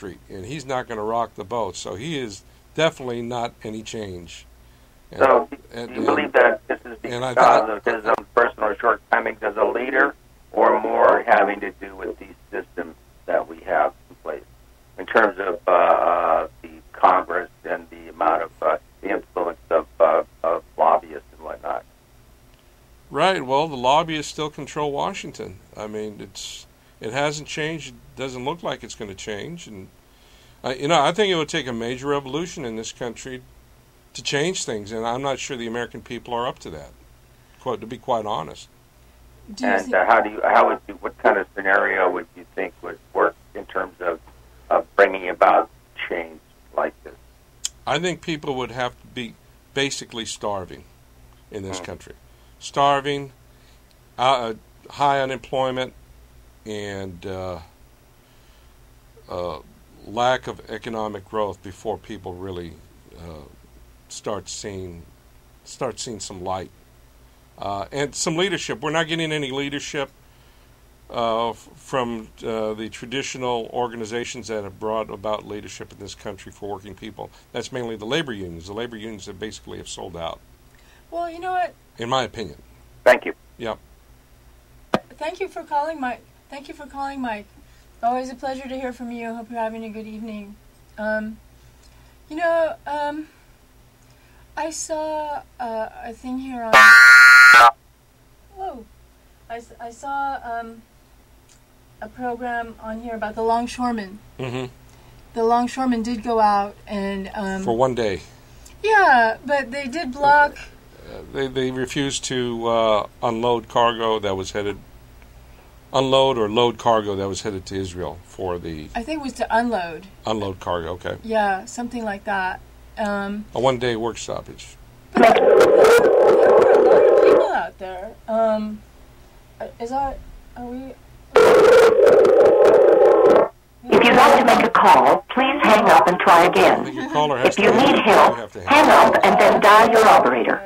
Street, and he's not going to rock the boat. So he is definitely not any change. So, do you believe that this is because of his own personal shortcomings as a leader, or more having to do with these systems that we have in place in terms of the Congress and the amount of the influence of lobbyists and whatnot? Right. Well, the lobbyists still control Washington. I mean, it hasn't changed. It doesn't look like it's going to change. And I think it would take a major revolution in this country to change things, and I'm not sure the American people are up to that. To be quite honest. And what kind of scenario would you think would work in terms of bringing about change like this? I think people would have to be basically starving in this country. Starving, high unemployment, and lack of economic growth before people really start seeing some light and some leadership. We're not getting any leadership from the traditional organizations that have brought about leadership in this country for working people. That's mainly the labor unions. The labor unions that basically have sold out. Well, you know what? In my opinion. Thank you. Yep. Thank you for calling, Mike. Always a pleasure to hear from you. Hope you're having a good evening. I saw a thing here on... Whoa. I saw a program on here about the longshoremen. Mm-hmm. The longshoremen did go out and... for one day. Yeah, but they did block... They refused to unload cargo that was headed... Unload or load cargo that was headed to Israel for the... I think it was to unload. Unload cargo, okay. Yeah, something like that. A one-day work stoppage. But there were a lot of people out there. Are we... If you'd like to make a call, please hang up and try again. I think your caller has if you need help, hang up and then dial your operator.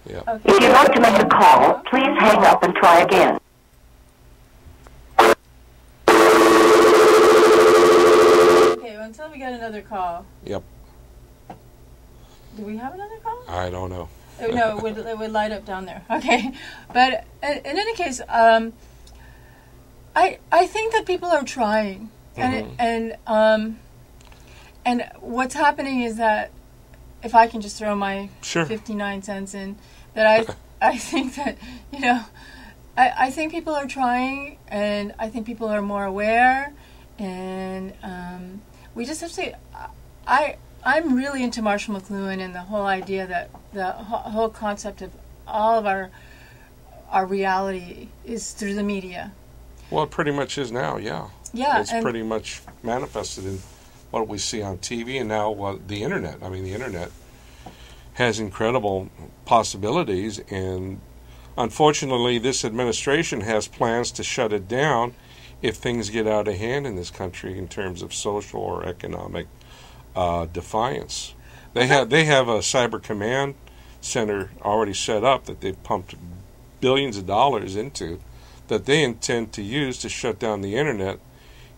Yeah. Okay. If you'd like to make a call, please hang up and try again. Okay, well, until we get another call. Yep. Do we have another call? I don't know. No, it would light up down there. Okay. But in any case, I think that people are trying. And what's happening is that, if I can just throw my 59 cents in, that I think that, I think people are trying, and I think people are more aware, and we just have to, I'm really into Marshall McLuhan and the whole idea that the whole concept of all of our reality is through the media. Well, it pretty much is now, yeah. Yeah. It's pretty much manifested in what we see on TV and now the Internet. I mean, the Internet has incredible possibilities, and unfortunately this administration has plans to shut it down if things get out of hand in this country in terms of social or economic defiance. They have a cyber command center already set up that they've pumped billions of dollars into, that they intend to use to shut down the Internet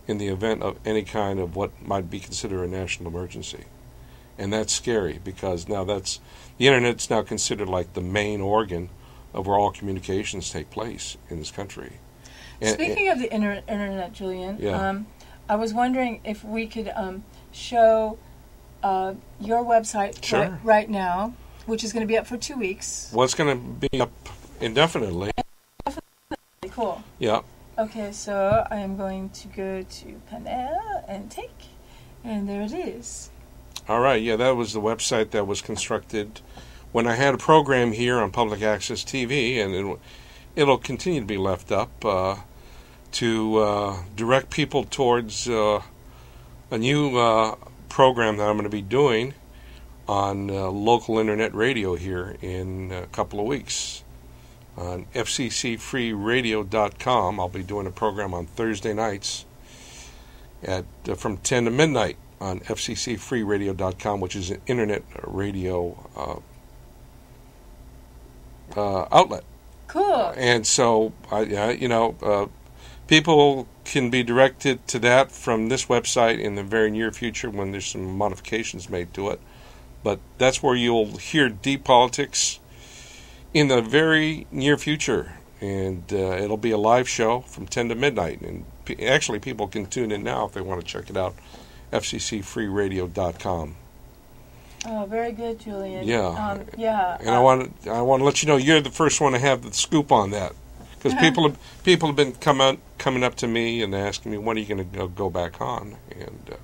in the event of any kind of what might be considered a national emergency. And that's scary, because now the Internet's now considered like the main organ of where all communications take place in this country. Speaking of the Internet, Julian, yeah. I was wondering if we could show your website right now, which is going to be up for 2 weeks. Well, it's going to be up indefinitely. Cool. Yeah. Okay, so I am going to go to Panel and take, and there it is. All right, yeah, that was the website that was constructed when I had a program here on Public Access TV, and it'll continue to be left up to direct people towards a new program that I'm going to be doing on local internet radio here in a couple of weeks. On FCCFreeRadio.com, I'll be doing a program on Thursday nights from 10 to midnight on FCCFreeRadio.com, which is an internet radio outlet. Cool. And so, People can be directed to that from this website in the very near future when there's some modifications made to it. But that's where you'll hear Deep Politics in the very near future. And it'll be a live show from 10 to midnight. And actually, people can tune in now if they want to check it out. FCCFreeRadio.com. Oh, very good, Julian. Yeah. Yeah. And I want to let you know you're the first one to have the scoop on that. Because people have been coming up to me and asking me, when are you going to go back on? And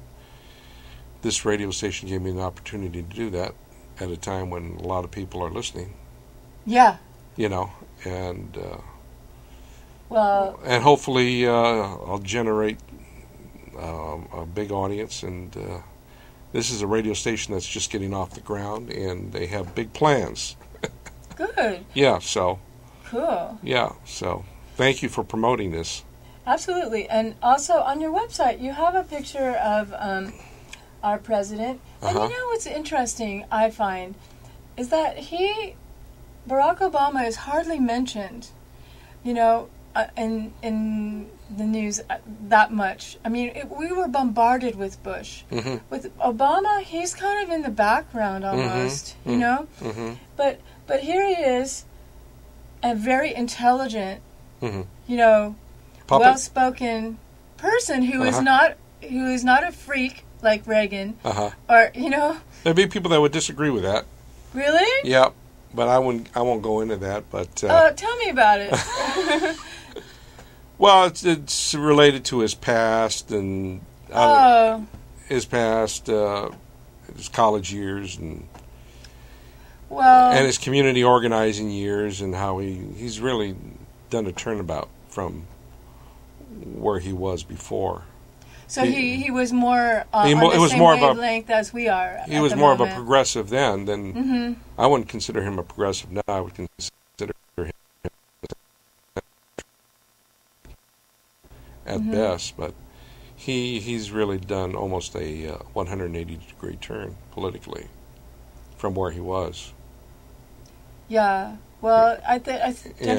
this radio station gave me an opportunity to do that at a time when a lot of people are listening. Yeah. You know, and well, and hopefully I'll generate a big audience. And this is a radio station that's just getting off the ground, and they have big plans. Good. Yeah. So. Cool. Yeah, so thank you for promoting this. Absolutely. And also on your website, you have a picture of our president. And you know what's interesting, I find, is that Barack Obama is hardly mentioned, you know, in the news that much. I mean, we were bombarded with Bush. Mm-hmm. With Obama, he's kind of in the background almost, you know? Mm-hmm. But here he is, a very intelligent, you know, well-spoken person who is not a freak like Reagan, or you know. There'd be people that would disagree with that. Really? Yeah, but I won't go into that. But tell me about it. Well, it's related to his past and his past, his college years and. Well, and his community organizing years, and how he's really done a turnabout from where he was before. So he was more on the same wavelength as we are. He was more of a progressive then than I wouldn't consider him a progressive now. I would consider him at best, but he's really done almost a 180-degree turn politically from where he was. Yeah, well, don't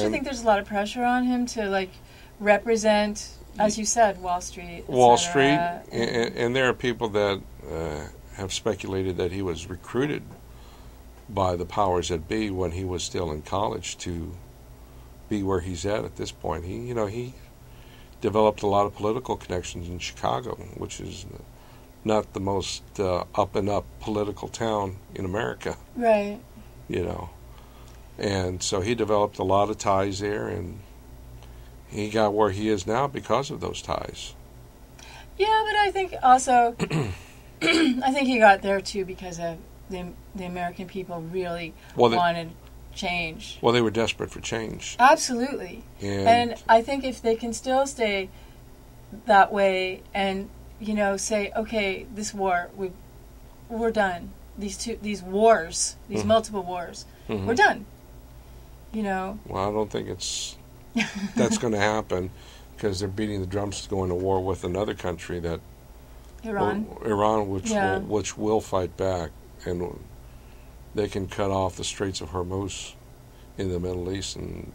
you think there's a lot of pressure on him to like represent, as you said, Wall Street? Wall Street, and there are people that have speculated that he was recruited by the powers that be when he was still in college to be where he's at this point. He developed a lot of political connections in Chicago, which is not the most up and up political town in America. Right. You know. And so he developed a lot of ties there, and he got where he is now because of those ties. Yeah, but I think also, I think he got there too because of the American people really wanted change. Well, they were desperate for change. Absolutely. And I think if they can still stay that way and, you know, say, okay, this war, we're done. These wars, these multiple wars, we're done. You know. Well, I don't think that's going to happen because they're beating the drums to go into war with another country that Iran, which will fight back, and they can cut off the Straits of Hormuz in the Middle East and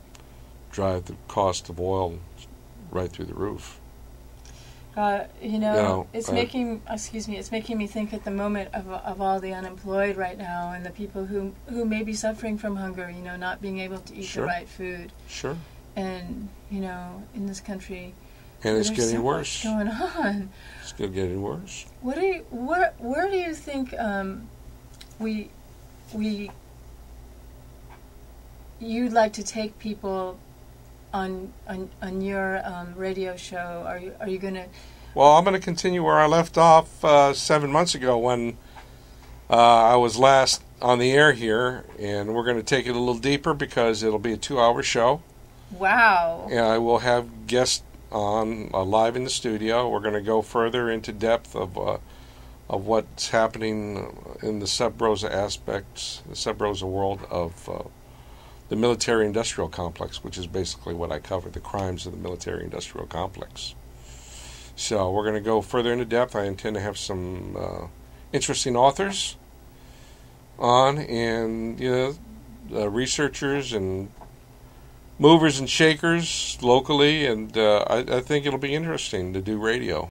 drive the cost of oil right through the roof. It's making me think at the moment of all the unemployed right now and the people who may be suffering from hunger, you know, not being able to eat the right food. Sure. And, you know, in this country, and it's getting worse. Going on. It's still getting worse. Where do you think you'd like to take people on your radio show? Are you going to? Well, I'm going to continue where I left off 7 months ago when I was last on the air here, and we're going to take it a little deeper because it'll be a 2-hour show. Wow! And I will have guests on live in the studio. We're going to go further into depth of what's happening in the sub-rosa aspects, the sub-rosa world of the military-industrial complex, which is basically what I cover, the crimes of the military-industrial complex. So we're going to go further into depth. I intend to have some interesting authors on, and researchers and movers and shakers locally, and I think it'll be interesting to do radio.